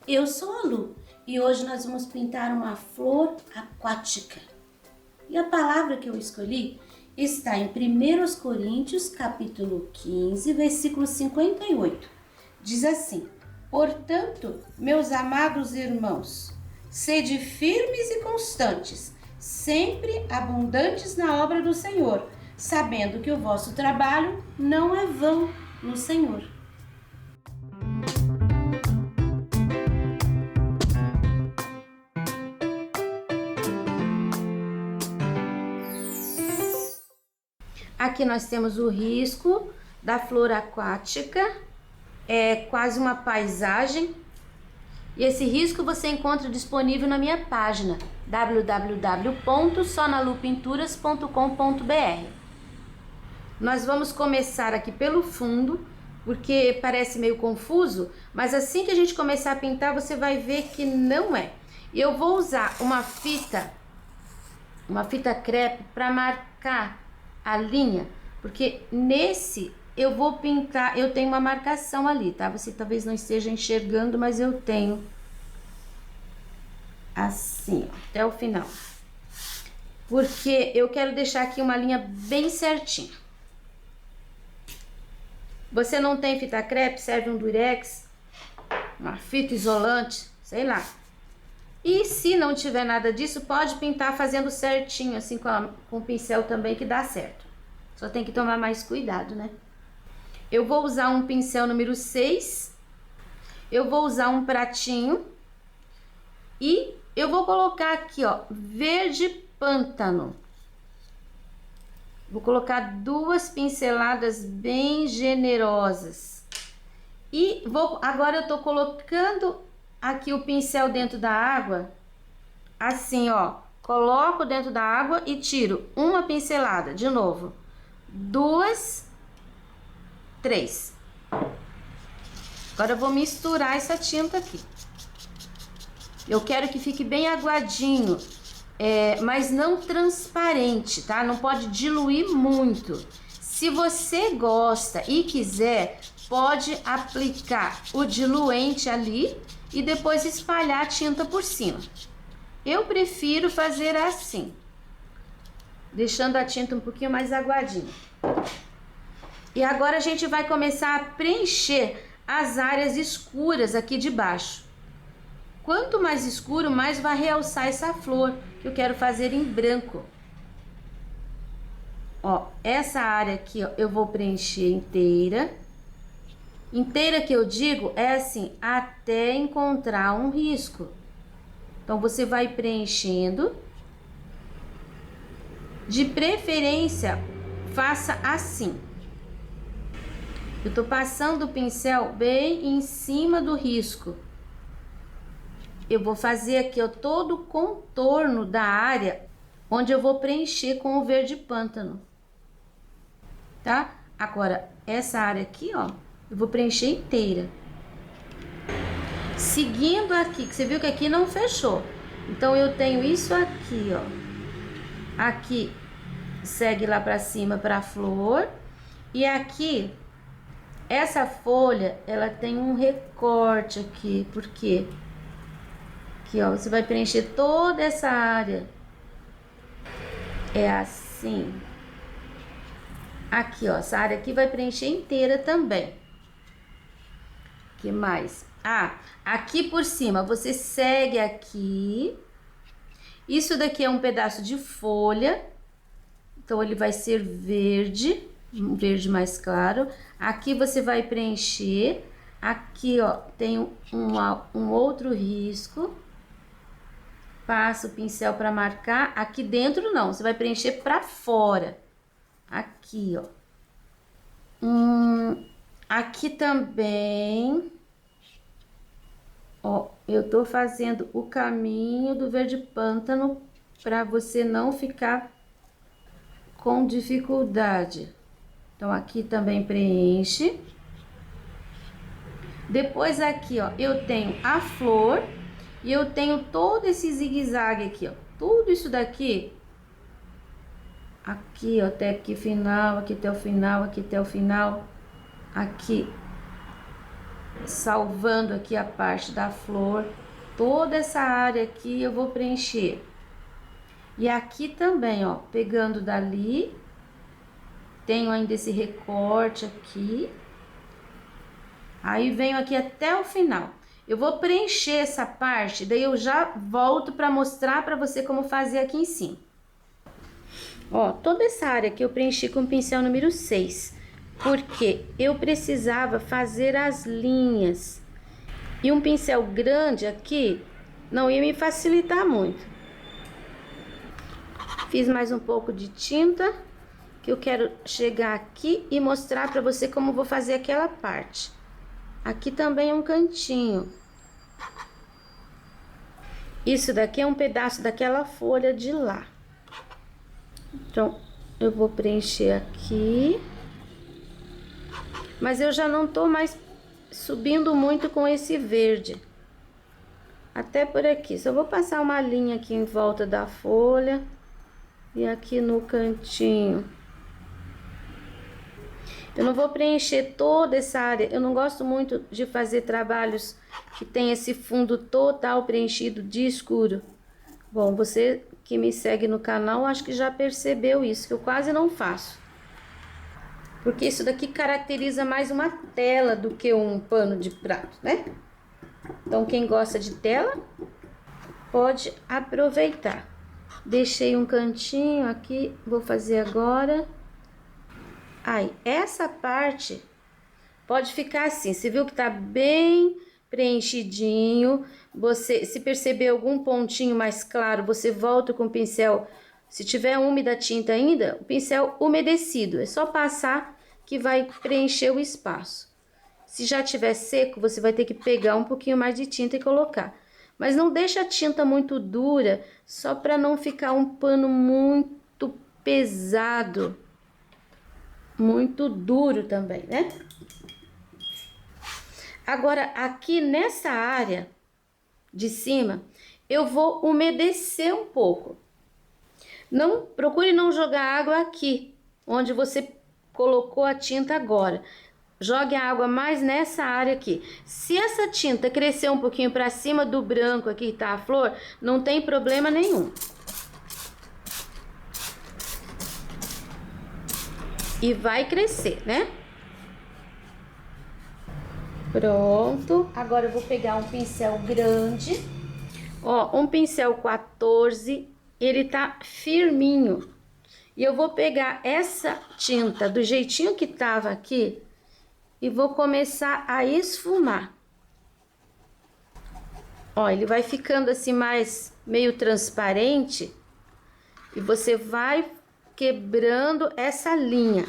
Eu sou a Lu e hoje nós vamos pintar uma flor aquática. E a palavra que eu escolhi está em 1 Coríntios, capítulo 15, versículo 58. Diz assim: Portanto, meus amados irmãos, sede firmes e constantes, sempre abundantes na obra do Senhor, sabendo que o vosso trabalho não é vão no Senhor. Aqui nós temos o risco da flor aquática, é quase uma paisagem. E esse risco você encontra disponível na minha página www.sonalupinturas.com.br. Nós vamos começar aqui pelo fundo, porque parece meio confuso, mas assim que a gente começar a pintar você vai ver que não é. E eu vou usar uma fita crepe para marcar a linha, porque nesse eu vou pintar, eu tenho uma marcação ali, tá? Você talvez não esteja enxergando, mas eu tenho assim, ó, até o final. Porque eu quero deixar aqui uma linha bem certinha. Você não tem fita crepe, serve um durex, uma fita isolante, sei lá. E se não tiver nada disso, pode pintar fazendo certinho, assim com o pincel também, que dá certo. Só tem que tomar mais cuidado, né? Eu vou usar um pincel número 6. Eu vou usar um pratinho. E eu vou colocar aqui, ó, verde pântano. Vou colocar 2 pinceladas bem generosas. E agora eu tô colocando aqui o pincel dentro da água, assim, ó, coloco dentro da água e tiro uma pincelada, de novo, 2, 3. Agora eu vou misturar essa tinta aqui. Eu quero que fique bem aguadinho, mas não transparente, tá? Não pode diluir muito. Se você gosta e quiser, pode aplicar o diluente ali e depois espalhar a tinta por cima. Eu prefiro fazer assim, deixando a tinta um pouquinho mais aguadinha. E agora a gente vai começar a preencher as áreas escuras aqui de baixo. Quanto mais escuro, mais vai realçar essa flor, que eu quero fazer em branco. Ó, essa área aqui, ó, eu vou preencher inteira. Inteira que eu digo é assim, até encontrar um risco. Então você vai preenchendo. De preferência, faça assim. Eu tô passando o pincel bem em cima do risco. Eu vou fazer aqui, ó, todo o contorno da área onde eu vou preencher com o verde pântano. Tá? Agora, essa área aqui, ó, eu vou preencher inteira. Seguindo aqui, que você viu que aqui não fechou. Então, eu tenho isso aqui, ó. Aqui, segue lá pra cima pra flor. E aqui, essa folha, ela tem um recorte aqui. Por quê? Aqui, ó, você vai preencher toda essa área. É assim. Aqui, ó, essa área aqui vai preencher inteira também. Que mais? Ah, aqui por cima, você segue aqui. Isso daqui é um pedaço de folha. Então, ele vai ser verde, um verde mais claro. Aqui você vai preencher. Aqui, ó, tem um outro risco. Passa o pincel para marcar. Aqui dentro não, você vai preencher para fora. Aqui, ó. Aqui também. Ó, eu tô fazendo o caminho do verde pântano para você não ficar com dificuldade. Então, aqui também preenche. Depois aqui, ó, eu tenho a flor. E eu tenho todo esse zigue-zague aqui, ó. Tudo isso daqui. Aqui, ó, até aqui final, aqui até o final, aqui até o final. Aqui. salvando aqui a parte da flor. Toda essa área aqui eu vou preencher. E aqui também, ó, pegando dali, tenho ainda esse recorte aqui. Aí venho aqui até o final. Eu vou preencher essa parte, daí eu já volto para mostrar para você como fazer aqui em cima. Ó, toda essa área aqui eu preenchi com o pincel número 6, porque eu precisava fazer as linhas. E um pincel grande aqui não ia me facilitar muito. Fiz mais um pouco de tinta, que eu quero chegar aqui e mostrar para você como vou fazer aquela parte. Aqui também é um cantinho. Isso daqui é um pedaço daquela folha de lá. Então, eu vou preencher aqui. Mas eu já não tô mais subindo muito com esse verde. Até por aqui. Só vou passar uma linha aqui em volta da folha. E aqui no cantinho. Eu não vou preencher toda essa área. Eu não gosto muito de fazer trabalhos que tem esse fundo total preenchido de escuro. Bom, você que me segue no canal, acho que já percebeu isso, que eu quase não faço. Porque isso daqui caracteriza mais uma tela do que um pano de prato, né? Então, quem gosta de tela, pode aproveitar. Deixei um cantinho aqui, vou fazer agora. Aí, essa parte pode ficar assim, você viu que tá bem preenchidinho. Você, se perceber algum pontinho mais claro, você volta com o pincel. Se tiver úmida a tinta ainda, o pincel umedecido, é só passar que vai preencher o espaço. Se já tiver seco, você vai ter que pegar um pouquinho mais de tinta e colocar. Mas não deixa a tinta muito dura, só para não ficar um pano muito pesado. Muito duro também, né? Agora, aqui nessa área de cima, eu vou umedecer um pouco. Não, procure não jogar água aqui, onde você colocou a tinta agora. Jogue a água mais nessa área aqui. Se essa tinta crescer um pouquinho para cima do branco aqui, tá a flor, não tem problema nenhum. E vai crescer, né? Pronto. Agora eu vou pegar um pincel grande. Ó, um pincel 14, ele tá firminho. E eu vou pegar essa tinta do jeitinho que tava aqui e vou começar a esfumar. Ó, ele vai ficando assim mais meio transparente e você vai quebrando essa linha.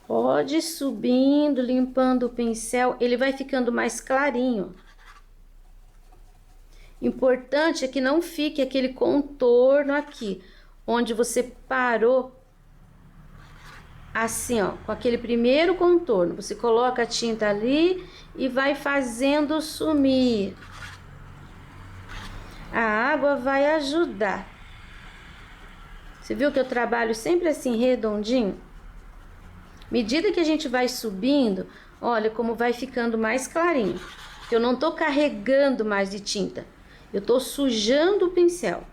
Pode ir subindo, limpando o pincel, ele vai ficando mais clarinho. Importante é que não fique aquele contorno aqui, onde você parou, assim, ó, com aquele primeiro contorno. Você coloca a tinta ali e vai fazendo sumir. A água vai ajudar. Você viu que eu trabalho sempre assim, redondinho? À medida que a gente vai subindo, olha como vai ficando mais clarinho. Eu não tô carregando mais de tinta. Eu tô sujando o pincel.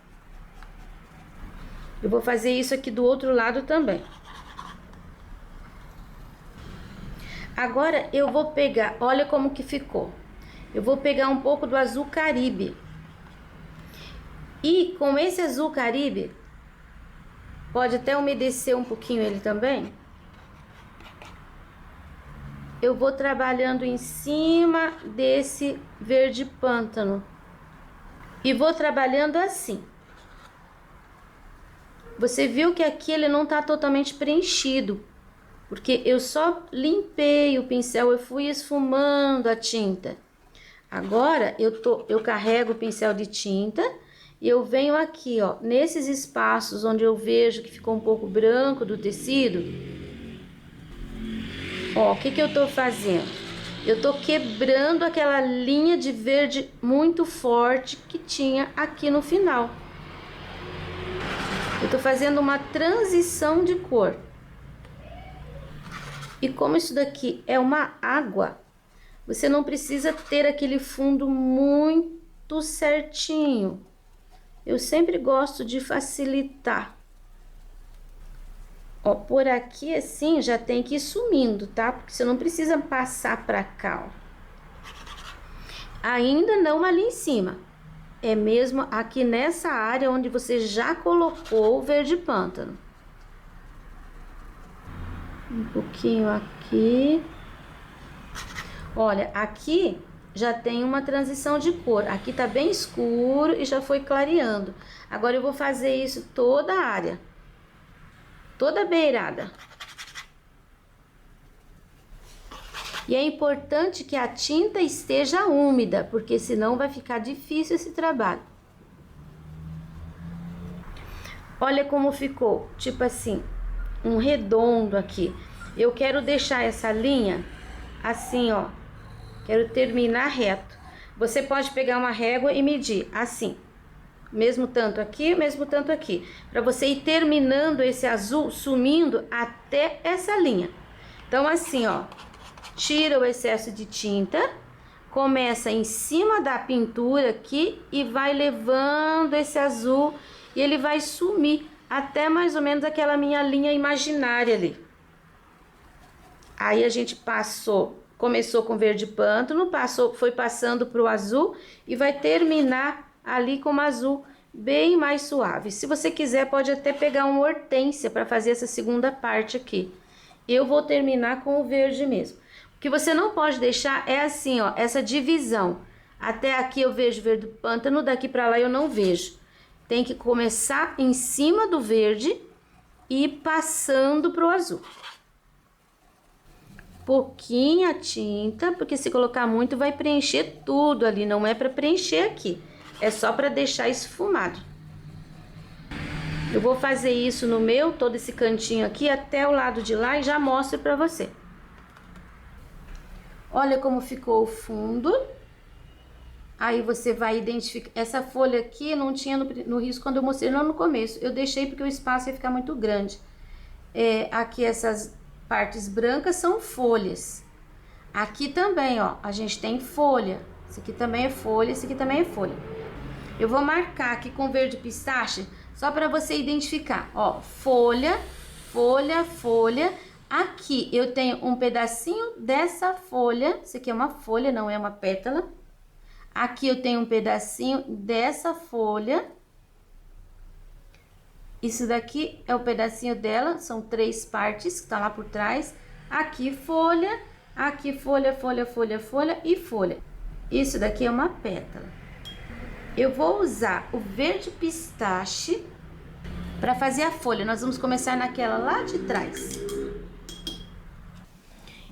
Eu vou fazer isso aqui do outro lado também. Agora eu vou pegar, olha como que ficou. Eu vou pegar um pouco do azul Caribe. E com esse azul Caribe, pode até umedecer um pouquinho ele também. Eu vou trabalhando em cima desse verde pântano. E vou trabalhando assim. Você viu que aqui ele não tá totalmente preenchido, porque eu só limpei o pincel, eu fui esfumando a tinta. Agora eu carrego o pincel de tinta e eu venho aqui, ó, nesses espaços onde eu vejo que ficou um pouco branco do tecido. Ó, o que que eu tô fazendo? Eu tô quebrando aquela linha de verde muito forte que tinha aqui no final. Eu tô fazendo uma transição de cor. E como isso daqui é uma água, você não precisa ter aquele fundo muito certinho. Eu sempre gosto de facilitar. Ó, por aqui assim já tem que ir sumindo, tá? Porque você não precisa passar pra cá, ó. Ainda não ali em cima. É mesmo aqui nessa área onde você já colocou o verde pântano. Um pouquinho aqui. Olha, aqui já tem uma transição de cor. Aqui tá bem escuro e já foi clareando. Agora eu vou fazer isso toda a área. Toda a beirada. E é importante que a tinta esteja úmida, porque senão vai ficar difícil esse trabalho. Olha como ficou, tipo assim, um redondo aqui. Eu quero deixar essa linha assim, ó. Quero terminar reto. Você pode pegar uma régua e medir assim. Mesmo tanto aqui, mesmo tanto aqui. Para você ir terminando esse azul, sumindo até essa linha. Então assim, ó. Tira o excesso de tinta, começa em cima da pintura aqui e vai levando esse azul e ele vai sumir até mais ou menos aquela minha linha imaginária ali. Aí a gente começou com verde pântano, foi passando para o azul e vai terminar ali com um azul bem mais suave. Se você quiser, pode até pegar uma hortênsia para fazer essa segunda parte aqui. Eu vou terminar com o verde mesmo. O que você não pode deixar é assim, ó, essa divisão. Até aqui eu vejo verde pântano, daqui para lá eu não vejo. Tem que começar em cima do verde e ir passando pro azul. Pouquinha tinta, porque se colocar muito vai preencher tudo ali, não é para preencher aqui. É só para deixar esfumado. Eu vou fazer isso no meu, todo esse cantinho aqui, até o lado de lá e já mostro para você. Olha como ficou o fundo. Aí você vai identificar. Essa folha aqui não tinha no risco quando eu mostrei não no começo. Eu deixei porque o espaço ia ficar muito grande. Aqui essas partes brancas são folhas. Aqui também, ó, a gente tem folha. Esse aqui também é folha, esse aqui também é folha. Eu vou marcar aqui com verde pistache, só para você identificar. Ó, folha, folha, folha. Aqui eu tenho um pedacinho dessa folha, isso aqui é uma folha, não é uma pétala. Aqui eu tenho um pedacinho dessa folha. Isso daqui é o pedacinho dela, são 3 partes que tá lá por trás. Aqui folha, folha, folha, folha e folha. Isso daqui é uma pétala. Eu vou usar o verde pistache para fazer a folha. Nós vamos começar naquela lá de trás.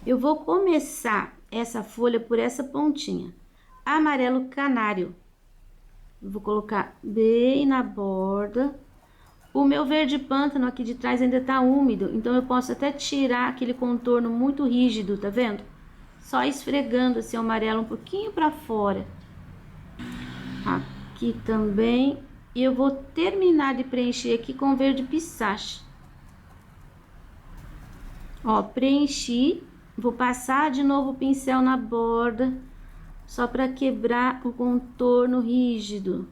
Eu vou começar essa folha por essa pontinha. Amarelo canário. Eu vou colocar bem na borda. O meu verde pântano aqui de trás ainda tá úmido, então eu posso até tirar aquele contorno muito rígido, tá vendo? Só esfregando assim o amarelo um pouquinho para fora. Aqui também. E eu vou terminar de preencher aqui com verde pistache. Ó, preenchi. Vou passar de novo o pincel na borda, só para quebrar o contorno rígido.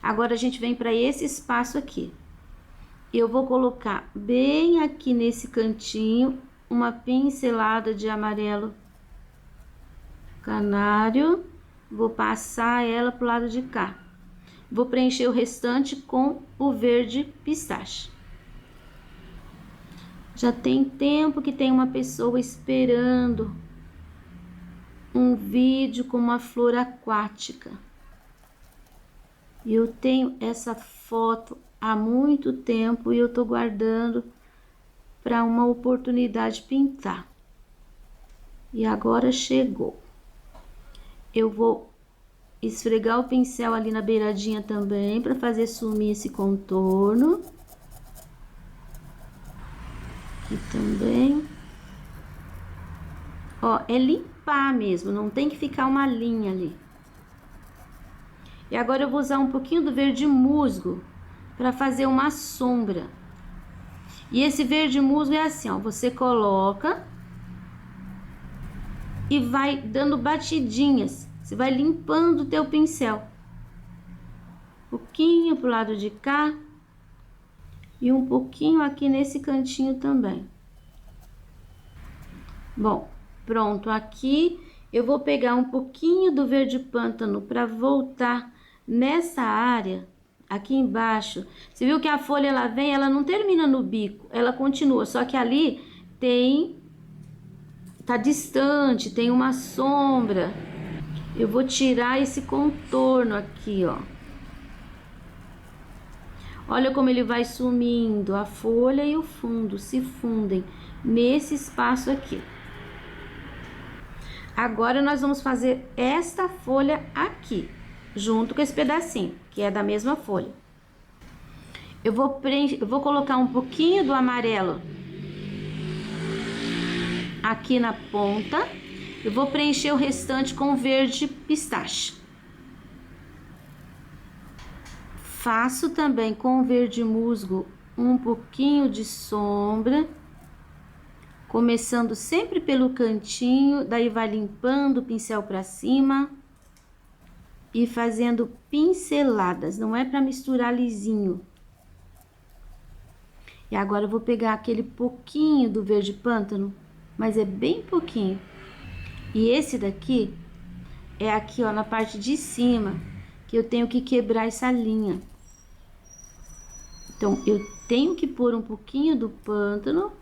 Agora a gente vem para esse espaço aqui. Eu vou colocar bem aqui nesse cantinho uma pincelada de amarelo canário. Vou passar ela pro lado de cá. Vou preencher o restante com o verde pistache. Já tem tempo que tem uma pessoa esperando um vídeo com uma flor aquática. E eu tenho essa foto há muito tempo e eu tô guardando para uma oportunidade pintar. E agora chegou. Eu vou esfregar o pincel ali na beiradinha também para fazer sumir esse contorno. Aqui também. Ó, é limpar mesmo, não tem que ficar uma linha ali. E agora eu vou usar um pouquinho do verde musgo para fazer uma sombra. E esse verde musgo é assim, ó, você coloca e vai dando batidinhas. Você vai limpando o teu pincel. Um pouquinho pro lado de cá e um pouquinho aqui nesse cantinho também. Bom, pronto, aqui eu vou pegar um pouquinho do verde pântano para voltar nessa área aqui embaixo. Você viu que a folha ela vem, ela não termina no bico, ela continua, só que ali tá distante, tem uma sombra. Eu vou tirar esse contorno aqui, ó. Olha como ele vai sumindo, a folha e o fundo se fundem nesse espaço aqui. Agora nós vamos fazer esta folha aqui, junto com esse pedacinho, que é da mesma folha. Eu vou colocar um pouquinho do amarelo aqui na ponta. Eu vou preencher o restante com verde pistache. Faço também com verde musgo um pouquinho de sombra, começando sempre pelo cantinho, daí vai limpando o pincel para cima e fazendo pinceladas, não é para misturar lisinho. E agora eu vou pegar aquele pouquinho do verde pântano, mas é bem pouquinho. E esse daqui é aqui, ó, na parte de cima, que eu tenho que quebrar essa linha. Então, eu tenho que pôr um pouquinho do pântano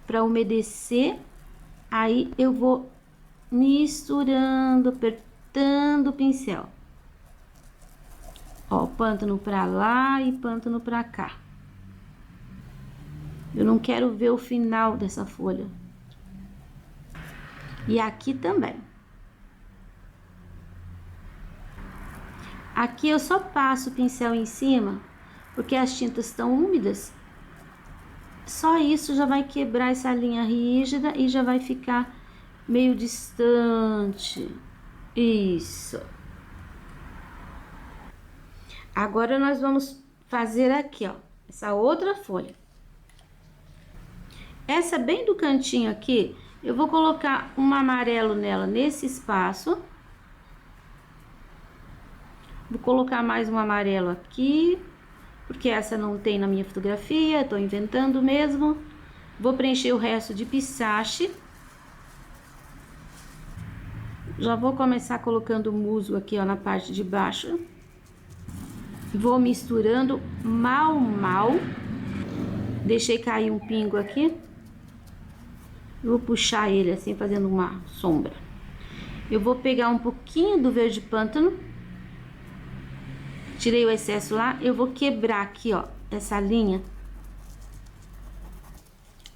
para umedecer. Aí, eu vou misturando, apertando o pincel. Ó, pântano para lá e pântano para cá. Eu não quero ver o final dessa folha. E aqui também. Aqui eu só passo o pincel em cima, porque as tintas estão úmidas. Só isso já vai quebrar essa linha rígida e já vai ficar meio distante. Isso. Agora nós vamos fazer aqui, ó, essa outra folha. Essa bem do cantinho aqui, eu vou colocar um amarelo nela nesse espaço. Vou colocar mais um amarelo aqui, porque essa não tem na minha fotografia, tô inventando mesmo. Vou preencher o resto de pistache. Já vou começar colocando o musgo aqui, ó, na parte de baixo. Vou misturando mal. Deixei cair um pingo aqui. Vou puxar ele assim, fazendo uma sombra. Eu vou pegar um pouquinho do verde pântano. Tirei o excesso lá. Eu vou quebrar aqui, ó, essa linha.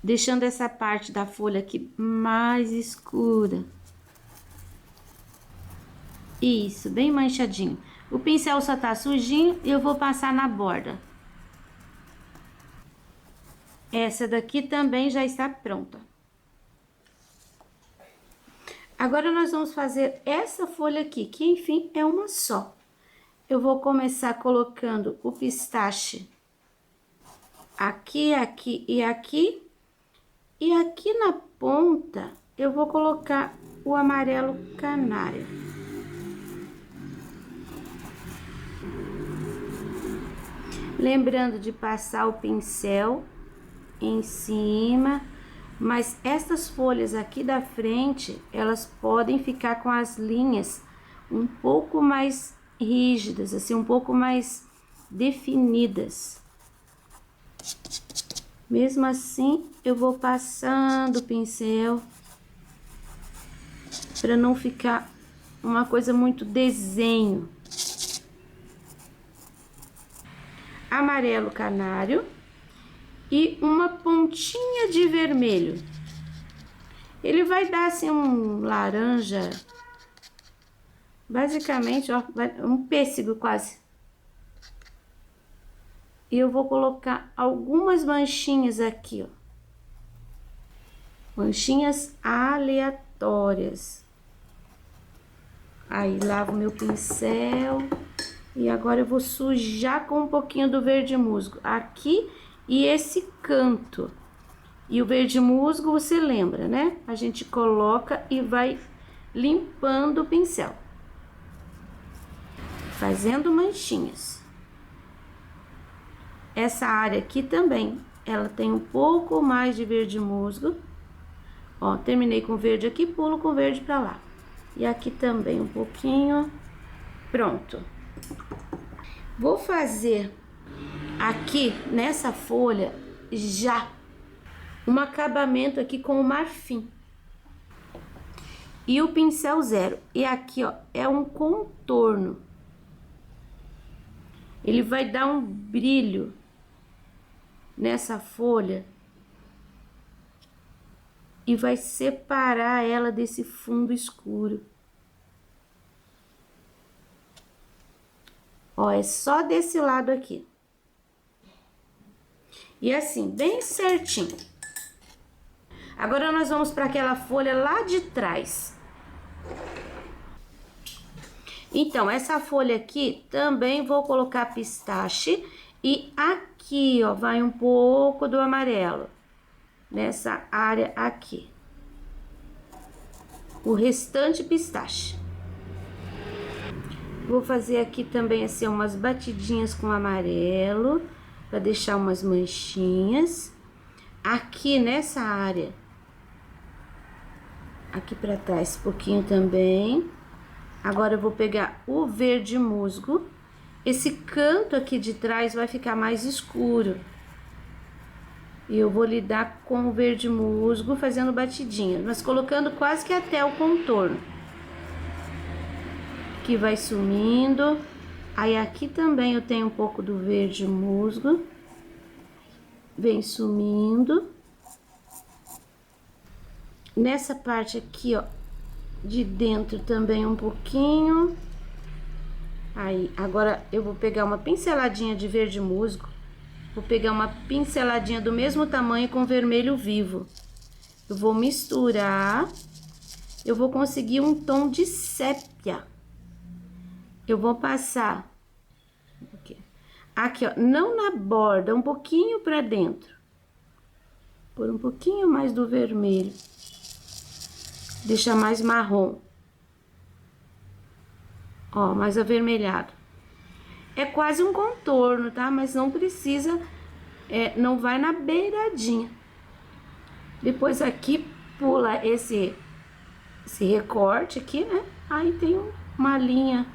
Deixando essa parte da folha aqui mais escura. Isso, bem manchadinho. O pincel só tá sujinho e eu vou passar na borda. Essa daqui também já está pronta. Agora, nós vamos fazer essa folha aqui, que enfim é uma só. Eu vou começar colocando o pistache aqui, aqui e aqui. E aqui na ponta, eu vou colocar o amarelo canário. Lembrando de passar o pincel em cima. Mas estas folhas aqui da frente, elas podem ficar com as linhas um pouco mais rígidas, assim, um pouco mais definidas. Mesmo assim, eu vou passando o pincel para não ficar uma coisa muito desenho. Amarelo canário. E uma pontinha de vermelho. Ele vai dar assim um laranja, basicamente, ó, um pêssego quase. E eu vou colocar algumas manchinhas aqui, ó. Manchinhas aleatórias. Aí, lavo meu pincel. E agora eu vou sujar com um pouquinho do verde musgo aqui e esse canto. E o verde musgo, você lembra, né? A gente coloca e vai limpando o pincel, fazendo manchinhas. Essa área aqui também, ela tem um pouco mais de verde musgo. Ó, terminei com verde aqui, pulo com verde pra lá. E aqui também um pouquinho. Pronto. Vou fazer aqui nessa folha já um acabamento aqui com o marfim. E o pincel zero. E aqui, ó, é um contorno. Ele vai dar um brilho nessa folha e vai separar ela desse fundo escuro. Ó, é só desse lado aqui. E assim, bem certinho. Agora nós vamos para aquela folha lá de trás. Então, essa folha aqui também vou colocar pistache e aqui, ó, vai um pouco do amarelo nessa área aqui. O restante pistache. Vou fazer aqui também assim umas batidinhas com amarelo para deixar umas manchinhas. Aqui nessa área, aqui para trás, um pouquinho também. Agora eu vou pegar o verde musgo. Esse canto aqui de trás vai ficar mais escuro. E eu vou lidar com o verde musgo fazendo batidinha, mas colocando quase que até o contorno. Aqui vai sumindo. Aí aqui também eu tenho um pouco do verde musgo. Vem sumindo. Nessa parte aqui, ó, de dentro também um pouquinho. Aí, agora eu vou pegar uma pinceladinha de verde musgo. Vou pegar uma pinceladinha do mesmo tamanho com vermelho vivo. Eu vou misturar. Eu vou conseguir um tom de sépia. Eu vou passar aqui, ó, não na borda, um pouquinho pra dentro. Por um pouquinho mais do vermelho. Deixar mais marrom. Ó, mais avermelhado. É quase um contorno, tá? Mas não precisa, não vai na beiradinha. Depois aqui pula esse recorte aqui, né? Aí tem uma linha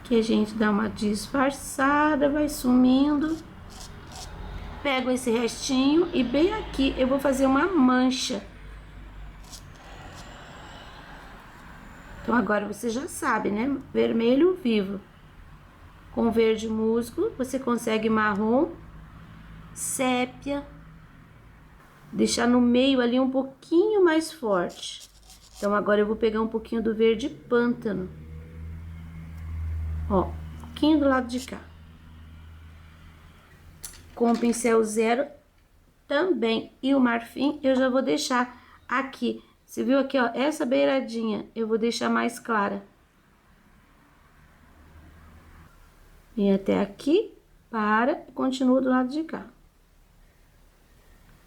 que a gente dá uma disfarçada, vai sumindo. Pego esse restinho e bem aqui eu vou fazer uma mancha. Então, agora você já sabe, né? Vermelho vivo. Com verde musgo, você consegue marrom, sépia. Deixar no meio ali um pouquinho mais forte. Então, agora eu vou pegar um pouquinho do verde pântano. Ó, um pouquinho do lado de cá. Com o pincel zero também e o marfim, eu já vou deixar aqui. Você viu aqui, ó, essa beiradinha eu vou deixar mais clara. Vem até aqui, para, continua do lado de cá.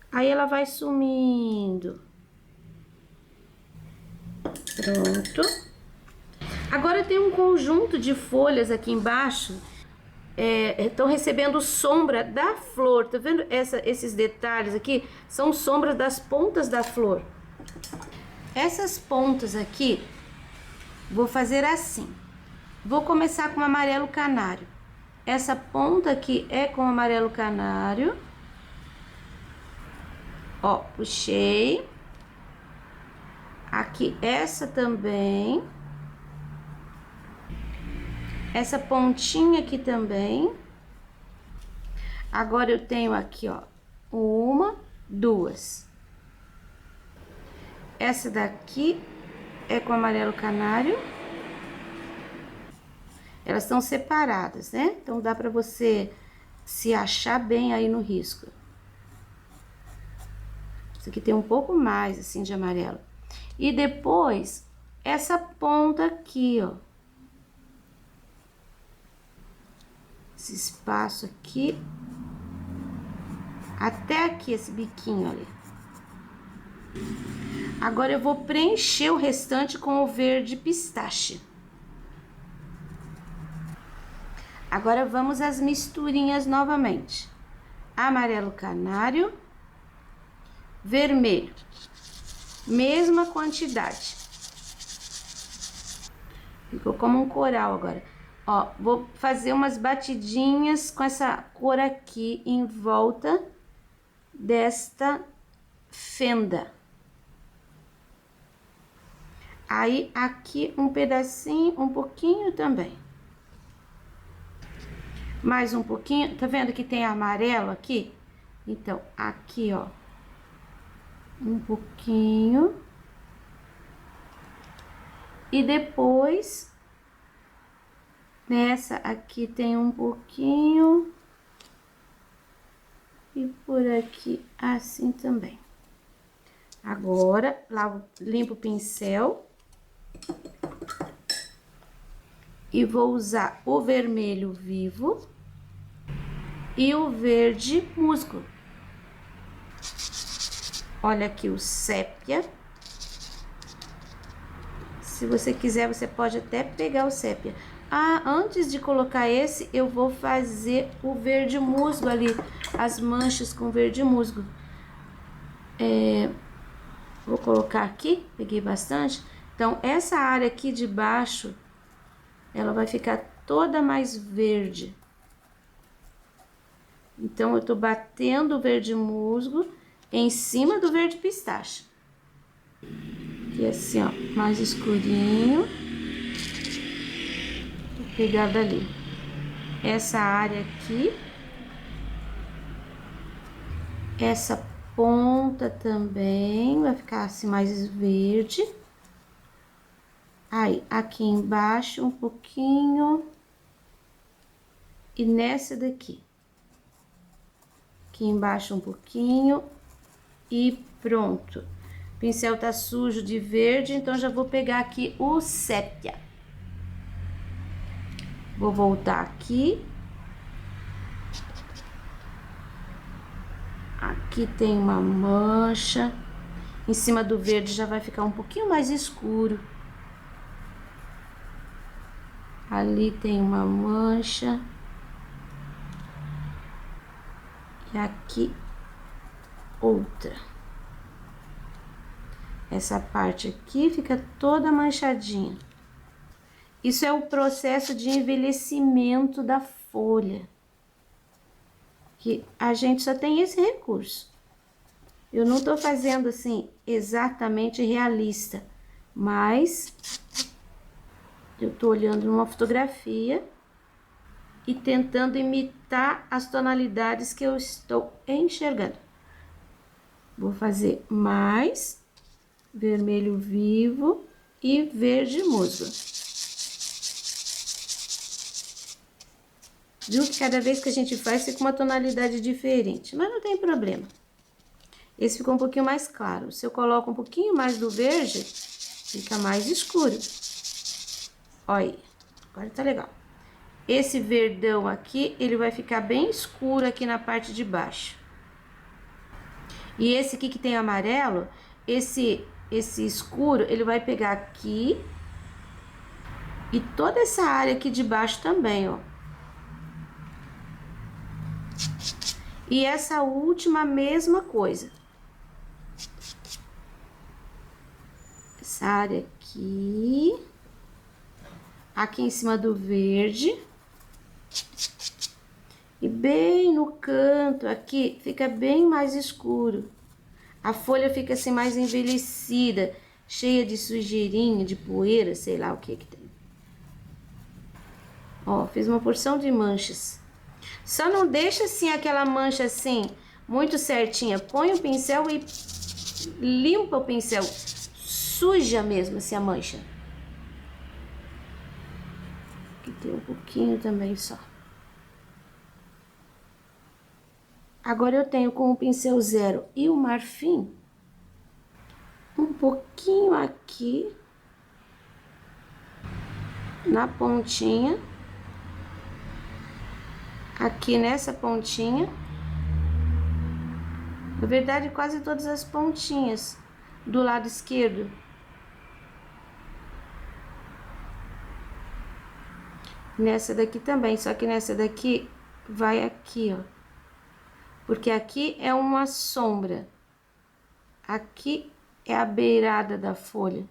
Aí ela vai sumindo. Pronto. Agora tem um conjunto de folhas aqui embaixo. Estão recebendo sombra da flor. Tá vendo esses detalhes aqui? São sombras das pontas da flor. Essas pontas aqui, vou fazer assim. Vou começar com amarelo canário. Essa ponta aqui é com amarelo canário. Ó, puxei. Aqui, essa também. Essa pontinha aqui também. Agora eu tenho aqui, ó, uma, duas. Essa daqui é com amarelo canário. Elas estão separadas, né? Então, dá pra você se achar bem aí no risco. Isso aqui tem um pouco mais, assim, de amarelo. E depois, essa ponta aqui, ó. esse espaço aqui, até aqui, esse biquinho ali. Agora eu vou preencher o restante com o verde pistache. Agora vamos às misturinhas novamente. Amarelo canário, vermelho, mesma quantidade. Ficou como um coral agora. Ó, vou fazer umas batidinhas com essa cor aqui em volta desta fenda. Aí, aqui um pedacinho, um pouquinho também. Mais um pouquinho, tá vendo que tem amarelo aqui? Então, aqui, ó, um pouquinho. E depois, nessa aqui tem um pouquinho. E por aqui, assim também. Agora, limpo o pincel. E vou usar o vermelho vivo e o verde musgo. Olha aqui o sépia. Se você quiser, você pode até pegar o sépia. Ah, antes de colocar esse, eu vou fazer o verde musgo ali, as manchas com verde musgo. Vou colocar aqui, peguei bastante. Então, essa área aqui de baixo, ela vai ficar toda mais verde. Então, eu tô batendo o verde musgo em cima do verde pistache. E assim, ó, mais escurinho. Vou pegar dali. Essa área aqui. Essa ponta também vai ficar assim mais verde. Aí, aqui embaixo um pouquinho. E nessa daqui. Aqui embaixo um pouquinho. E pronto. O pincel tá sujo de verde, então já vou pegar aqui o sépia. Vou voltar aqui. Aqui tem uma mancha. Em cima do verde já vai ficar um pouquinho mais escuro. Ali tem uma mancha. E aqui outra. Essa parte aqui fica toda manchadinha. Isso é o processo de envelhecimento da folha. Que a gente só tem esse recurso. Eu não tô fazendo assim exatamente realista, mas eu tô olhando numa fotografia e tentando imitar as tonalidades que eu estou enxergando. Vou fazer mais vermelho vivo e verde musgo. Viu que cada vez que a gente faz fica uma tonalidade diferente, mas não tem problema. Esse ficou um pouquinho mais claro. Se eu coloco um pouquinho mais do verde, fica mais escuro. Olha aí, agora tá legal. Esse verdão aqui, ele vai ficar bem escuro aqui na parte de baixo. E esse aqui que tem amarelo, esse escuro, ele vai pegar aqui e toda essa área aqui de baixo também, ó. E essa última, mesma coisa. Essa área aqui. Aqui em cima do verde. E bem no canto aqui, fica bem mais escuro. A folha fica assim mais envelhecida, cheia de sujeirinha, de poeira, sei lá o que que tem. Ó, fiz uma porção de manchas. Só não deixa assim aquela mancha assim, muito certinha. Põe o pincel e limpa o pincel. Suja mesmo assim a mancha. Aqui tem um pouquinho também só. Agora eu tenho com o pincel zero e o marfim, um pouquinho aqui, na pontinha. aqui nessa pontinha. Na verdade, quase todas as pontinhas do lado esquerdo. Nessa daqui também, só que nessa daqui vai aqui, ó. Porque aqui é uma sombra. Aqui é a beirada da folha.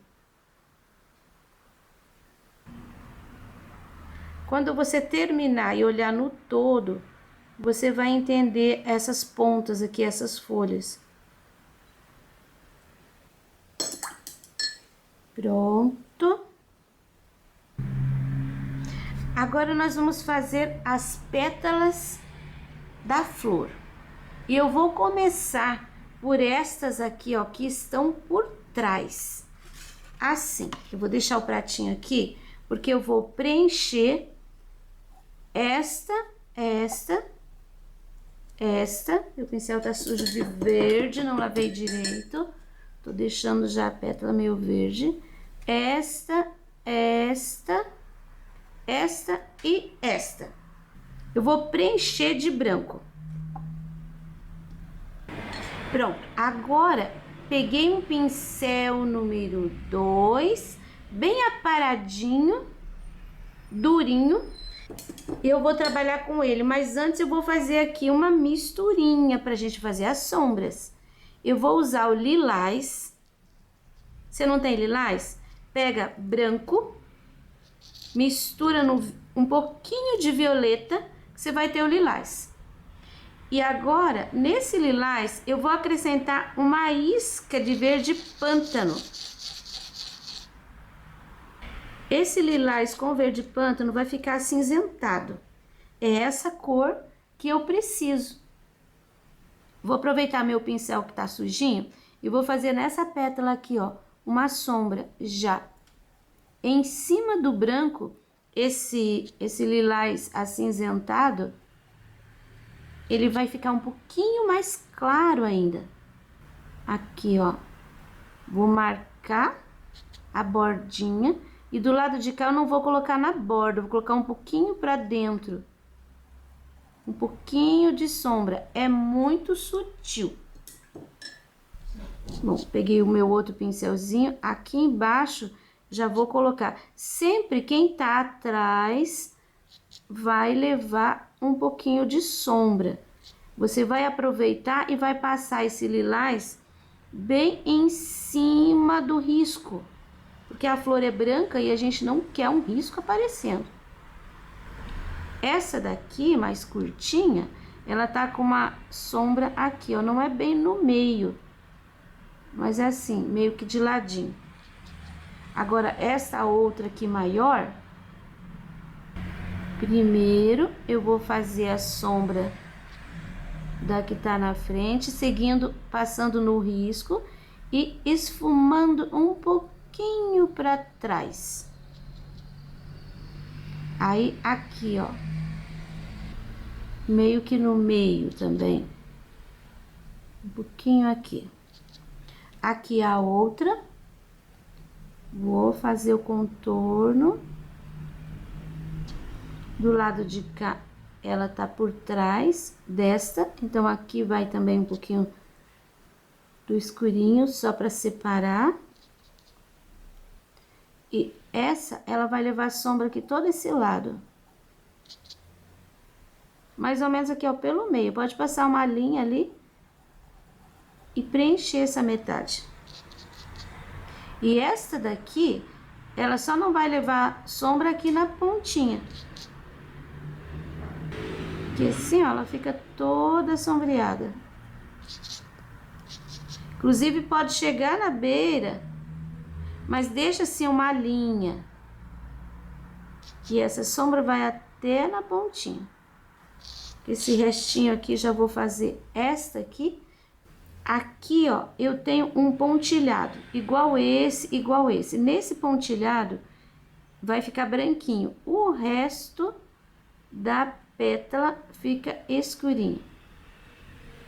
Quando você terminar e olhar no todo, você vai entender essas pontas aqui, essas folhas. Pronto. Agora nós vamos fazer as pétalas da flor. E eu vou começar por estas aqui, ó, que estão por trás. Assim, eu vou deixar o pratinho aqui, porque eu vou preencher esta. Meu pincel tá sujo de verde, não lavei direito. Tô deixando já a pétala meio verde. Esta e esta. Eu vou preencher de branco. Pronto, agora peguei um pincel número 2, bem aparadinho, durinho. Eu vou trabalhar com ele, mas antes eu vou fazer aqui uma misturinha pra gente fazer as sombras. Eu vou usar o lilás. Você não tem lilás? Pega branco, mistura um pouquinho de violeta, que você vai ter o lilás. E agora, nesse lilás, eu vou acrescentar uma isca de verde pântano. Esse lilás com verde pântano vai ficar acinzentado. É essa cor que eu preciso. Vou aproveitar meu pincel que tá sujinho e vou fazer nessa pétala aqui, ó, uma sombra já. Em cima do branco, esse lilás acinzentado, ele vai ficar um pouquinho mais claro ainda. Aqui, ó, vou marcar a bordinha e do lado de cá eu não vou colocar na borda, vou colocar um pouquinho pra dentro. Um pouquinho de sombra, é muito sutil. Bom, peguei o meu outro pincelzinho, aqui embaixo já vou colocar. Sempre quem tá atrás vai levar um pouquinho de sombra. Você vai aproveitar e vai passar esse lilás bem em cima do risco, porque a flor é branca e a gente não quer um risco aparecendo. Essa daqui, mais curtinha, ela tá com uma sombra aqui, ó, não é bem no meio, mas é assim, meio que de ladinho. Agora, essa outra aqui maior, primeiro eu vou fazer a sombra da que tá na frente, seguindo, passando no risco e esfumando um pouquinho para trás. Aí, aqui, ó, meio que no meio também, um pouquinho aqui. Aqui a outra, vou fazer o contorno. Do lado de cá, ela tá por trás desta, então aqui vai também um pouquinho do escurinho, só para separar. E essa, ela vai levar sombra aqui todo esse lado. Mais ou menos aqui, ó, pelo meio. Pode passar uma linha ali e preencher essa metade. E esta daqui, ela só não vai levar sombra aqui na pontinha. Porque assim, ó, ela fica toda sombreada. Inclusive, pode chegar na beira, mas deixa assim uma linha. E essa sombra vai até na pontinha. Esse restinho aqui, já vou fazer esta aqui. Aqui, ó, eu tenho um pontilhado, igual esse, igual esse. Nesse pontilhado, vai ficar branquinho. O resto da pétala fica escurinho.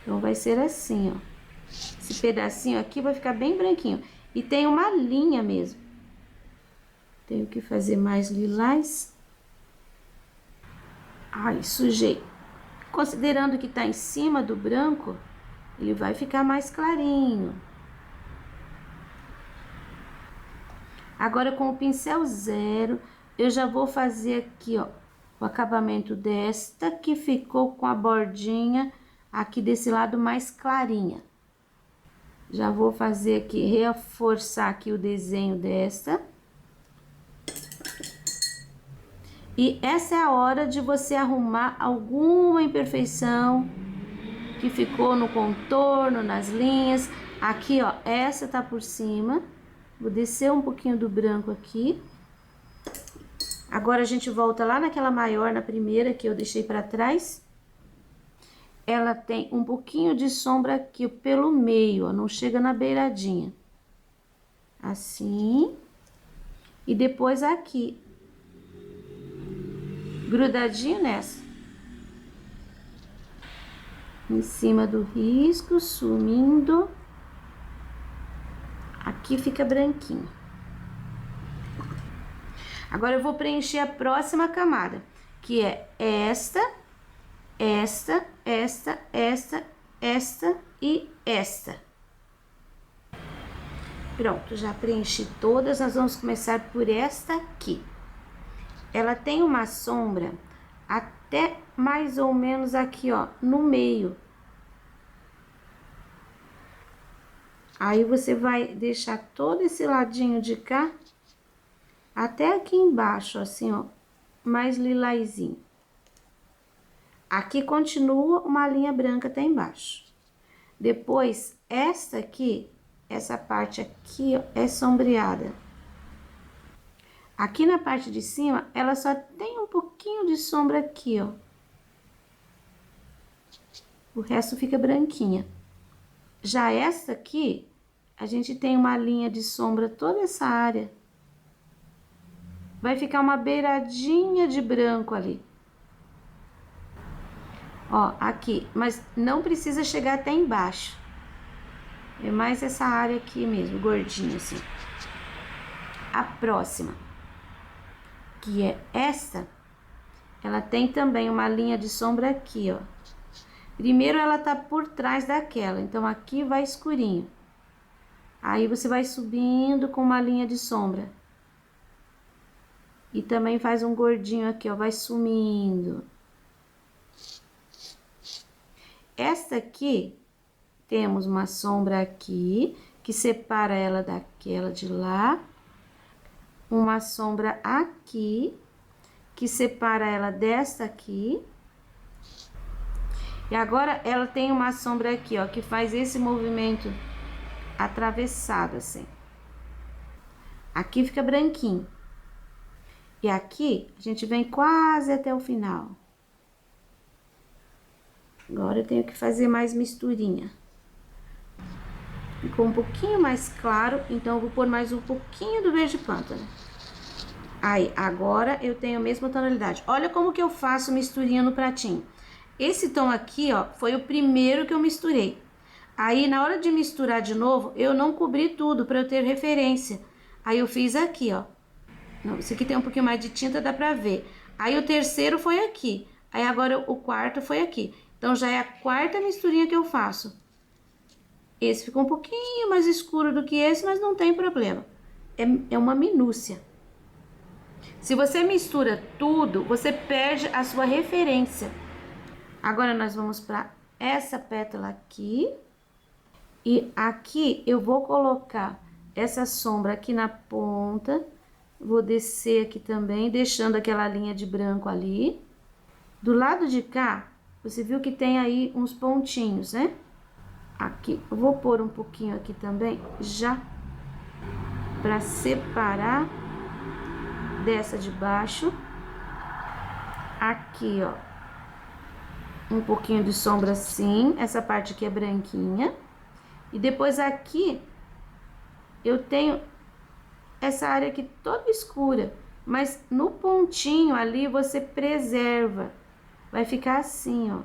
Então, vai ser assim, ó. Esse pedacinho aqui vai ficar bem branquinho. E tem uma linha mesmo. Tenho que fazer mais lilás. Ai, sujei. considerando que tá em cima do branco, ele vai ficar mais clarinho. Agora, com o pincel 0, eu já vou fazer aqui, ó, o acabamento desta, que ficou com a bordinha aqui desse lado mais clarinha. Já vou fazer aqui, reforçar aqui o desenho desta. E essa é a hora de você arrumar alguma imperfeição que ficou no contorno, nas linhas. Aqui, ó, essa tá por cima. Vou descer um pouquinho do branco aqui. Agora, a gente volta lá naquela maior, na primeira, que eu deixei pra trás. Ela tem um pouquinho de sombra aqui pelo meio, ó, não chega na beiradinha. Assim. E depois aqui. Grudadinho nessa. Em cima do risco, sumindo. Aqui fica branquinho. Agora, eu vou preencher a próxima camada, que é esta e esta. Pronto, já preenchi todas, nós vamos começar por esta aqui. Ela tem uma sombra até mais ou menos aqui, ó, no meio. Aí, você vai deixar todo esse ladinho de cá, até aqui embaixo, assim, ó, mais lilazinho. Aqui continua uma linha branca até embaixo. Depois, esta aqui, essa parte aqui, ó, é sombreada. Aqui na parte de cima, ela só tem um pouquinho de sombra aqui, ó. O resto fica branquinha. Já essa aqui, a gente tem uma linha de sombra toda essa área. Vai ficar uma beiradinha de branco ali. Ó, aqui, mas não precisa chegar até embaixo. É mais essa área aqui mesmo, gordinha assim. A próxima, que é essa, ela tem também uma linha de sombra aqui, ó. Primeiro ela tá por trás daquela, então aqui vai escurinho. Aí você vai subindo com uma linha de sombra. E também faz um gordinho aqui, ó, vai sumindo. Esta aqui, temos uma sombra aqui, que separa ela daquela de lá. Uma sombra aqui, que separa ela desta aqui. E agora, ela tem uma sombra aqui, ó, que faz esse movimento atravessado, assim. Aqui fica branquinho. E aqui, a gente vem quase até o final. Agora, eu tenho que fazer mais misturinha. Ficou um pouquinho mais claro, então eu vou pôr mais um pouquinho do verde pântano. Aí, agora eu tenho a mesma tonalidade. Olha como que eu faço misturinha no pratinho. Esse tom aqui, ó, foi o primeiro que eu misturei. Aí, na hora de misturar de novo, eu não cobri tudo para eu ter referência. Aí, eu fiz aqui, ó. Não, esse aqui tem um pouquinho mais de tinta, dá pra ver. Aí, o terceiro foi aqui. Aí, agora o quarto foi aqui. Então, já é a quarta misturinha que eu faço. Esse ficou um pouquinho mais escuro do que esse, mas não tem problema. É uma minúcia. Se você mistura tudo, você perde a sua referência. Agora, nós vamos para essa pétala aqui. E aqui, eu vou colocar essa sombra aqui na ponta. Vou descer aqui também, deixando aquela linha de branco ali. Do lado de cá, você viu que tem aí uns pontinhos, né? Aqui, eu vou pôr um pouquinho aqui também, já para separar dessa de baixo. Aqui, ó, um pouquinho de sombra assim, essa parte aqui é branquinha. E depois aqui, eu tenho essa área aqui toda escura, mas no pontinho ali você preserva. Vai ficar assim, ó.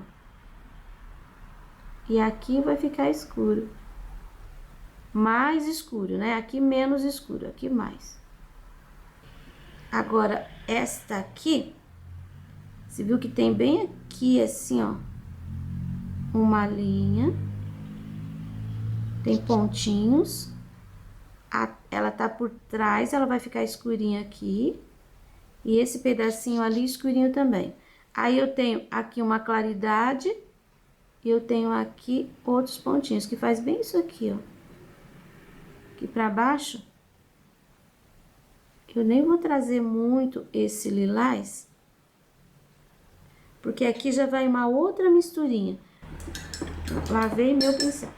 E aqui vai ficar escuro. Mais escuro, né? Aqui menos escuro, aqui mais. Agora, esta aqui, você viu que tem bem aqui, assim, ó. uma linha, tem pontinhos, ela tá por trás, ela vai ficar escurinha aqui, e esse pedacinho ali escurinho também. Aí eu tenho aqui uma claridade, e eu tenho aqui outros pontinhos, que faz bem isso aqui, ó. Aqui pra baixo, eu nem vou trazer muito esse lilás, porque aqui já vai uma outra misturinha. Lavei meu pincel.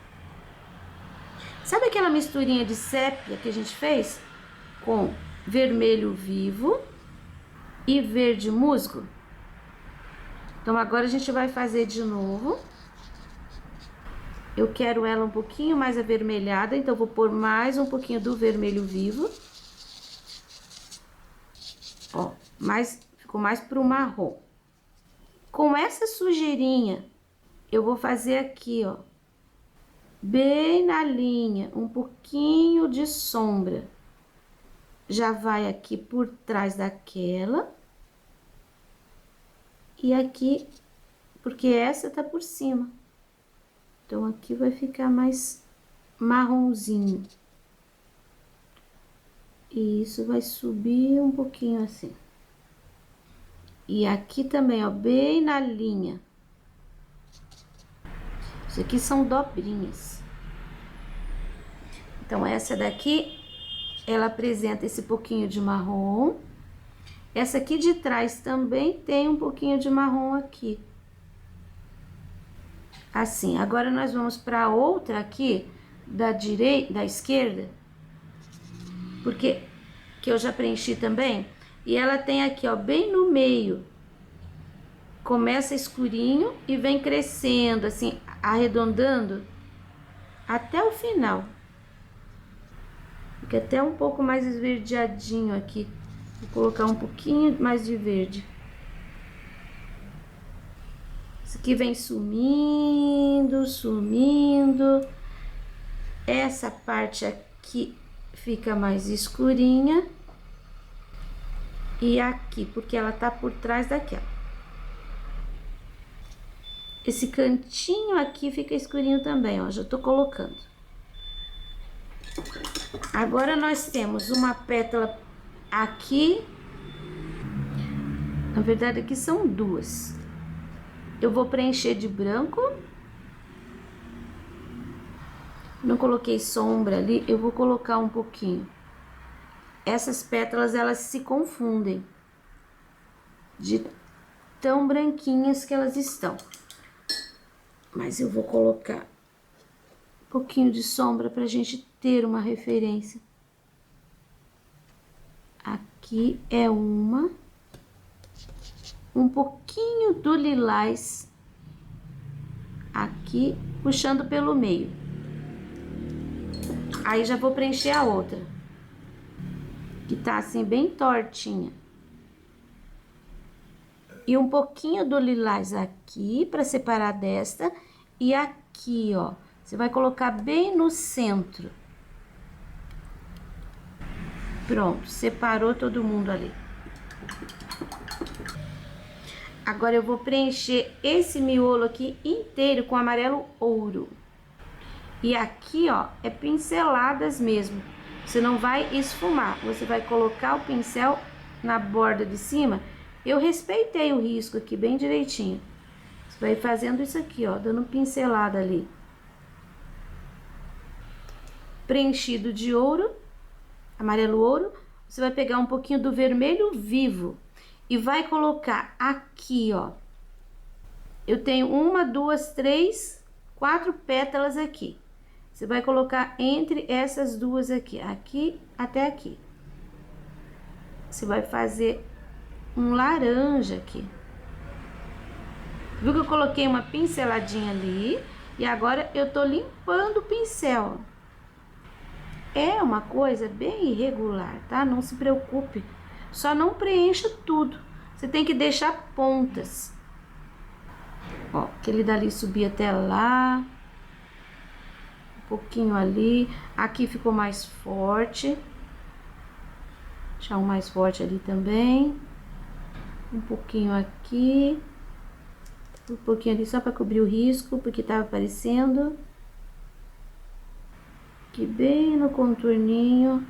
Sabe aquela misturinha de sépia que a gente fez com vermelho vivo e verde musgo? Então, agora a gente vai fazer de novo. Eu quero ela um pouquinho mais avermelhada, então vou pôr mais um pouquinho do vermelho vivo. Ó, ficou mais pro marrom. Com essa sujeirinha, eu vou fazer aqui, ó, bem na linha, um pouquinho de sombra. Já vai aqui por trás daquela. E aqui, porque essa tá por cima. Então, aqui vai ficar mais marronzinho. E isso vai subir um pouquinho assim. E aqui também, ó, bem na linha. Isso aqui são dobrinhas. Então, essa daqui, ela apresenta esse pouquinho de marrom. Essa aqui de trás também tem um pouquinho de marrom aqui. Assim, agora nós vamos para outra aqui, da esquerda, porque que eu já preenchi também, e ela tem aqui, ó, bem no meio. Começa escurinho e vem crescendo, assim, arredondando até o final. Fica até um pouco mais esverdeadinho aqui. Vou colocar um pouquinho mais de verde. Isso aqui vem sumindo, sumindo. Essa parte aqui fica mais escurinha. E aqui, porque ela tá por trás daquela. Esse cantinho aqui fica escurinho também, ó. Já tô colocando. Agora, nós temos uma pétala aqui. Na verdade, aqui são duas. Eu vou preencher de branco. Não coloquei sombra ali, eu vou colocar um pouquinho. Essas pétalas, elas se confundem de tão branquinhas que elas estão. Mas eu vou colocar um pouquinho de sombra pra gente ter uma referência. Aqui é uma. Um pouquinho do lilás aqui, puxando pelo meio. Aí já vou preencher a outra, que tá assim bem tortinha. E um pouquinho do lilás aqui para separar desta, e aqui, ó, você vai colocar bem no centro. Pronto, separou todo mundo ali. Agora eu vou preencher esse miolo aqui inteiro com amarelo ouro. E aqui, ó, é pinceladas mesmo. Você não vai esfumar. Você vai colocar o pincel na borda de cima. Eu respeitei o risco aqui bem direitinho. Você vai fazendo isso aqui, ó, dando pincelada ali. Preenchido de ouro, amarelo ouro. Você vai pegar um pouquinho do vermelho vivo. E vai colocar aqui, ó. Eu tenho 1, 2, 3, 4 pétalas aqui. Você vai colocar entre essas duas aqui, aqui até aqui. Você vai fazer um laranja aqui. Viu que eu coloquei uma pinceladinha ali? E agora eu tô limpando o pincel. É uma coisa bem irregular, tá? Não se preocupe. Só não preencha tudo. Você tem que deixar pontas. Ó, aquele dali subir até lá. Um pouquinho ali. Aqui ficou mais forte. Deixar um mais forte ali também. Um pouquinho aqui. Um pouquinho ali só para cobrir o risco, porque tava aparecendo. Aqui bem no contorninho.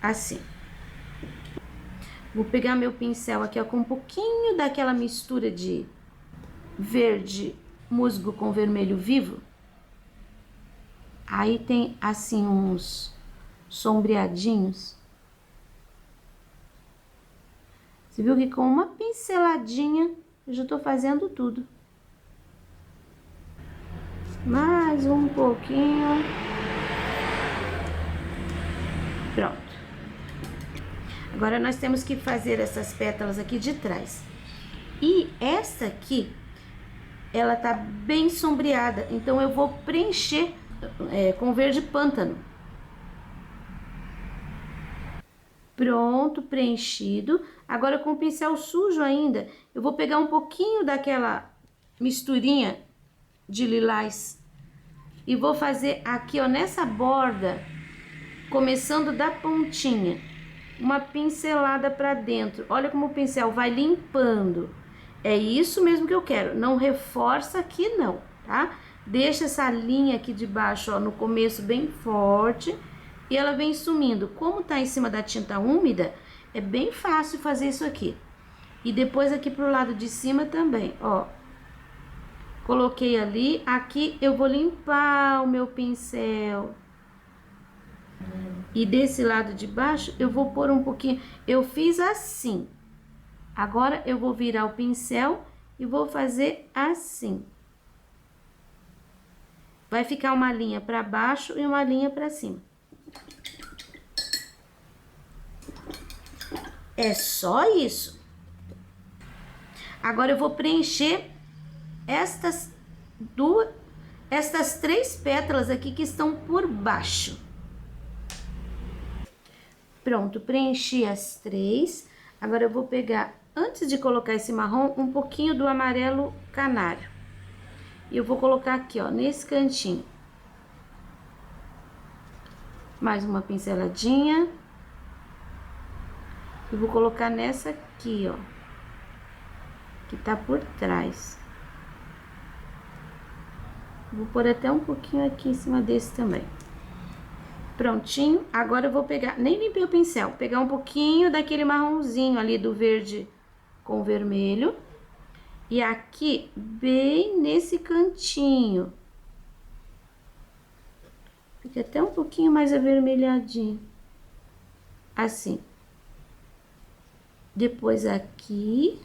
Assim. Vou pegar meu pincel aqui, ó, com um pouquinho daquela mistura de verde musgo com vermelho vivo. Aí tem, assim, uns sombreadinhos. Você viu que com uma pinceladinha eu já tô fazendo tudo. Mais um pouquinho. Pronto. Agora nós temos que fazer essas pétalas aqui de trás. E essa aqui, ela tá bem sombreada, então eu vou preencher com verde pântano. Pronto, preenchido. Agora com o pincel sujo ainda, eu vou pegar um pouquinho daquela misturinha de lilás e vou fazer aqui, ó, nessa borda, começando da pontinha, uma pincelada para dentro. Olha como o pincel vai limpando. É isso mesmo que eu quero. Não reforça aqui não, tá? Deixa essa linha aqui de baixo, ó, no começo bem forte e ela vem sumindo. Como tá em cima da tinta úmida, é bem fácil fazer isso aqui. E depois aqui pro lado de cima também, ó. Coloquei ali, aqui eu vou limpar o meu pincel. E desse lado de baixo eu vou pôr um pouquinho, eu fiz assim. Agora eu vou virar o pincel e vou fazer assim. Vai ficar uma linha para baixo e uma linha para cima. É só isso. Agora eu vou preencher estas três pétalas aqui que estão por baixo. Pronto, preenchi as três. Agora eu vou pegar, antes de colocar esse marrom, um pouquinho do amarelo canário. E eu vou colocar aqui, ó, nesse cantinho. Mais uma pinceladinha. E vou colocar nessa aqui, ó, que tá por trás. Vou pôr até um pouquinho aqui em cima desse também. Prontinho. Agora eu vou pegar, nem limpei o pincel, pegar um pouquinho daquele marronzinho ali do verde com vermelho. E aqui, bem nesse cantinho. Fica até um pouquinho mais avermelhadinho. Assim. Depois aqui.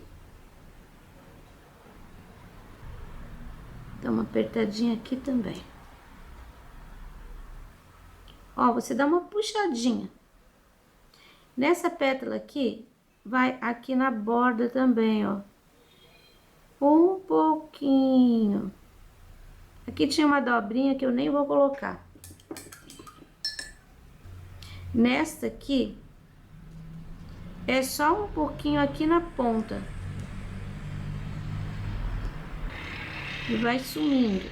Dá uma apertadinha aqui também. Ó, você dá uma puxadinha. Nessa pétala aqui, vai aqui na borda também, ó. Um pouquinho. Aqui tinha uma dobrinha que eu nem vou colocar. Nesta aqui, é só um pouquinho aqui na ponta. E vai sumindo.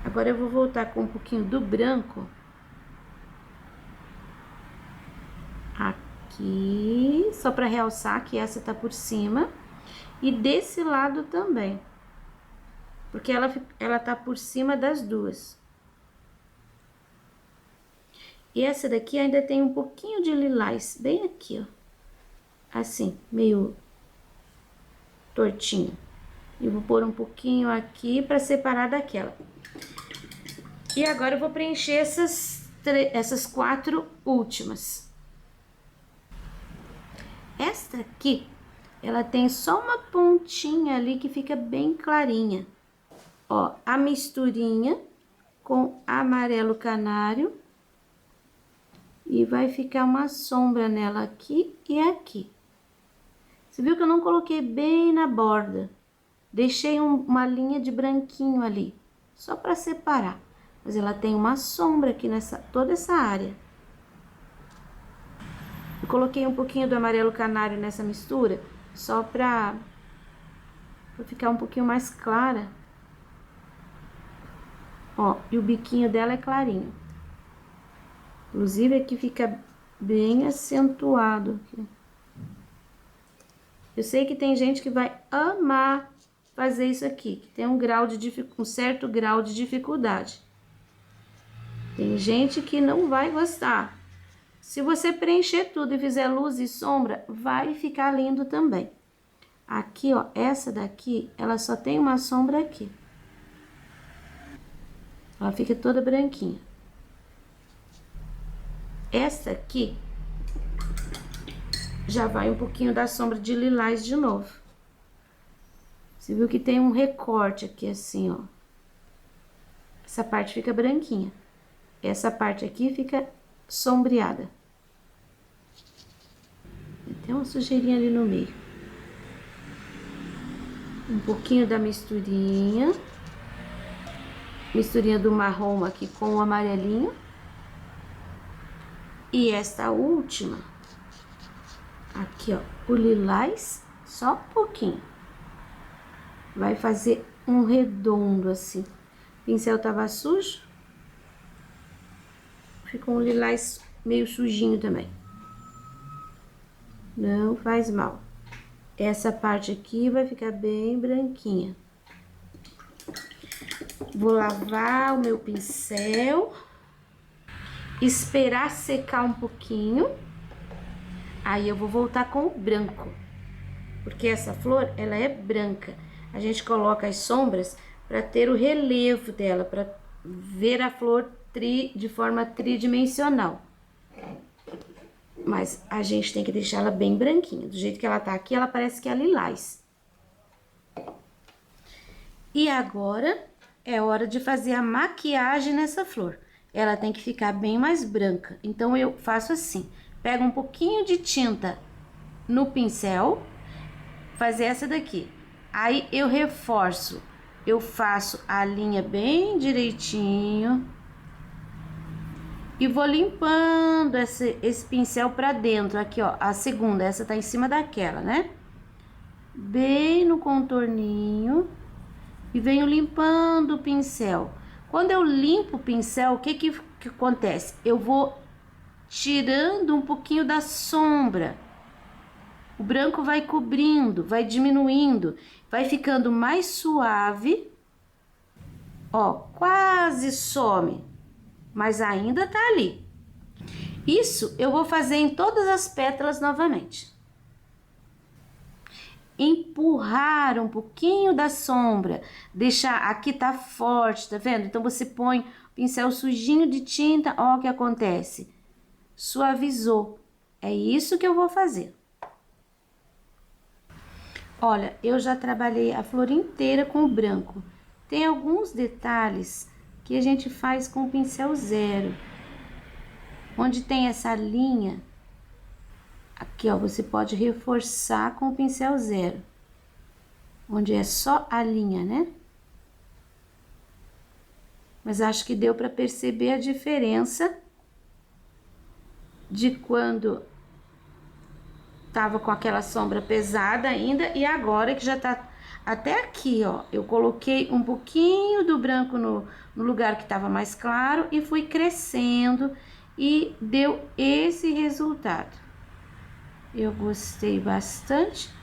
Agora eu vou voltar com um pouquinho do branco. Aqui, só para realçar que essa tá por cima. E desse lado também. Porque ela tá por cima das duas. E essa daqui ainda tem um pouquinho de lilás, bem aqui, ó. Assim, meio tortinho. E vou pôr um pouquinho aqui para separar daquela. E agora eu vou preencher essas quatro últimas. Esta aqui, ela tem só uma pontinha ali que fica bem clarinha. Ó, a misturinha com amarelo canário. E vai ficar uma sombra nela aqui e aqui. Você viu que eu não coloquei bem na borda. Deixei uma linha de branquinho ali, só para separar. Mas ela tem uma sombra aqui toda essa área. Eu coloquei um pouquinho do amarelo canário nessa mistura, só para ficar um pouquinho mais clara. Ó, e o biquinho dela é clarinho. Inclusive aqui fica bem acentuado aqui. Eu sei que tem gente que vai amar fazer isso aqui, que tem um certo grau de dificuldade. Tem gente que não vai gostar. Se você preencher tudo e fizer luz e sombra, vai ficar lindo também. Aqui, ó, essa daqui, ela só tem uma sombra aqui. Ela fica toda branquinha. Essa aqui já vai um pouquinho da sombra de lilás de novo. Você viu que tem um recorte aqui assim, ó. Essa parte fica branquinha. Essa parte aqui fica sombreada. Tem uma sujeirinha ali no meio. Um pouquinho da misturinha. Misturinha do marrom aqui com o amarelinho. E esta última, aqui, ó, o lilás, só um pouquinho. Vai fazer um redondo assim. O pincel tava sujo. Ficou um lilás meio sujinho também. Não faz mal. Essa parte aqui vai ficar bem branquinha. Vou lavar o meu pincel. Esperar secar um pouquinho. Aí eu vou voltar com o branco. Porque essa flor, ela é branca. A gente coloca as sombras para ter o relevo dela, para ver a flor de forma tridimensional. Mas a gente tem que deixar ela bem branquinha. Do jeito que ela tá aqui, ela parece que é lilás. E agora é hora de fazer a maquiagem nessa flor. Ela tem que ficar bem mais branca. Então, eu faço assim. Pego um pouquinho de tinta no pincel. Fazer essa daqui. Aí, eu reforço. Eu faço a linha bem direitinho. E vou limpando esse pincel pra dentro. Aqui, ó. A segunda. Essa tá em cima daquela, né? Bem no contorninho. E venho limpando o pincel. Quando eu limpo o pincel, o que acontece? Eu vou tirando um pouquinho da sombra. O branco vai cobrindo, vai diminuindo, vai ficando mais suave. Ó, quase some, mas ainda tá ali. Isso eu vou fazer em todas as pétalas novamente. Empurrar um pouquinho da sombra, deixar, aqui tá forte, tá vendo? Então, você põe o pincel sujinho de tinta, ó o que acontece. Suavizou. É isso que eu vou fazer. Olha, eu já trabalhei a flor inteira com o branco. Tem alguns detalhes que a gente faz com o pincel zero. Onde tem essa linha, aqui, ó, você pode reforçar com o pincel zero. Onde é só a linha, né? Mas acho que deu para perceber a diferença de quando tava com aquela sombra pesada ainda e agora que já tá até aqui, ó. Eu coloquei um pouquinho do branco no lugar que tava mais claro e fui crescendo e deu esse resultado. Eu gostei bastante.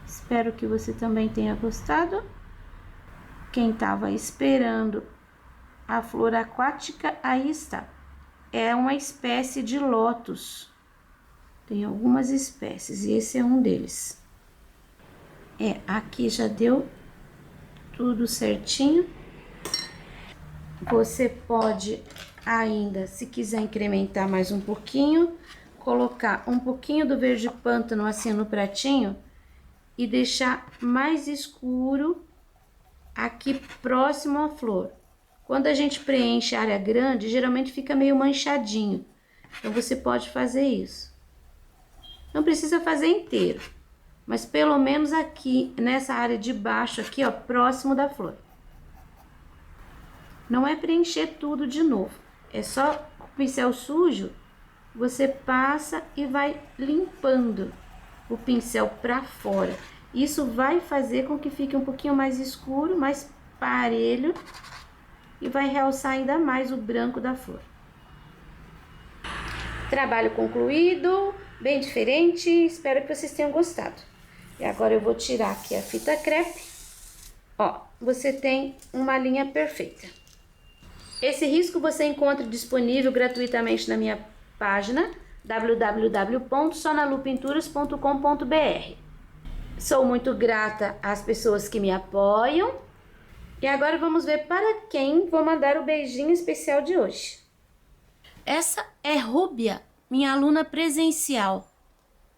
Espero que você também tenha gostado. Quem tava esperando a flor aquática, aí está. É uma espécie de lótus. Tem algumas espécies e esse é um deles. Aqui já deu tudo certinho. Você pode ainda, se quiser incrementar mais um pouquinho, colocar um pouquinho do verde pântano assim no pratinho e deixar mais escuro aqui próximo à flor. Quando a gente preenche a área grande, geralmente fica meio manchadinho. Então, você pode fazer isso. Não precisa fazer inteiro, mas pelo menos aqui, nessa área de baixo aqui, ó, próximo da flor. Não é preencher tudo de novo, é só com o pincel sujo, você passa e vai limpando o pincel pra fora. Isso vai fazer com que fique um pouquinho mais escuro, mais parelho e vai realçar ainda mais o branco da flor. Trabalho concluído. bem diferente. Espero que vocês tenham gostado. E agora eu vou tirar aqui a fita crepe. Ó, você tem uma linha perfeita. Esse risco você encontra disponível gratuitamente na minha página www.sonalupinturas.com.br. Sou muito grata às pessoas que me apoiam. E agora vamos ver para quem vou mandar o beijinho especial de hoje. Essa é Rúbia, minha aluna presencial.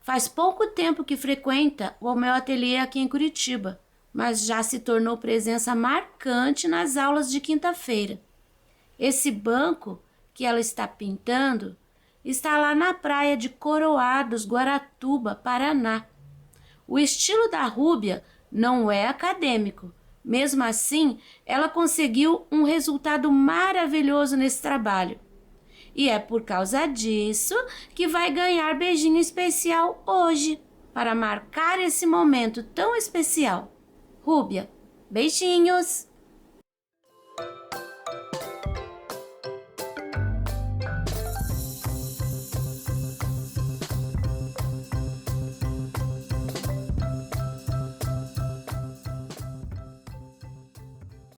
Faz pouco tempo que frequenta o meu ateliê aqui em Curitiba, mas já se tornou presença marcante nas aulas de quinta-feira. Esse banco que ela está pintando está lá na praia de Coroados, Guaratuba, Paraná. O estilo da Rúbia não é acadêmico. Mesmo assim, ela conseguiu um resultado maravilhoso nesse trabalho. E é por causa disso que vai ganhar beijinho especial hoje, para marcar esse momento tão especial. Rúbia, beijinhos!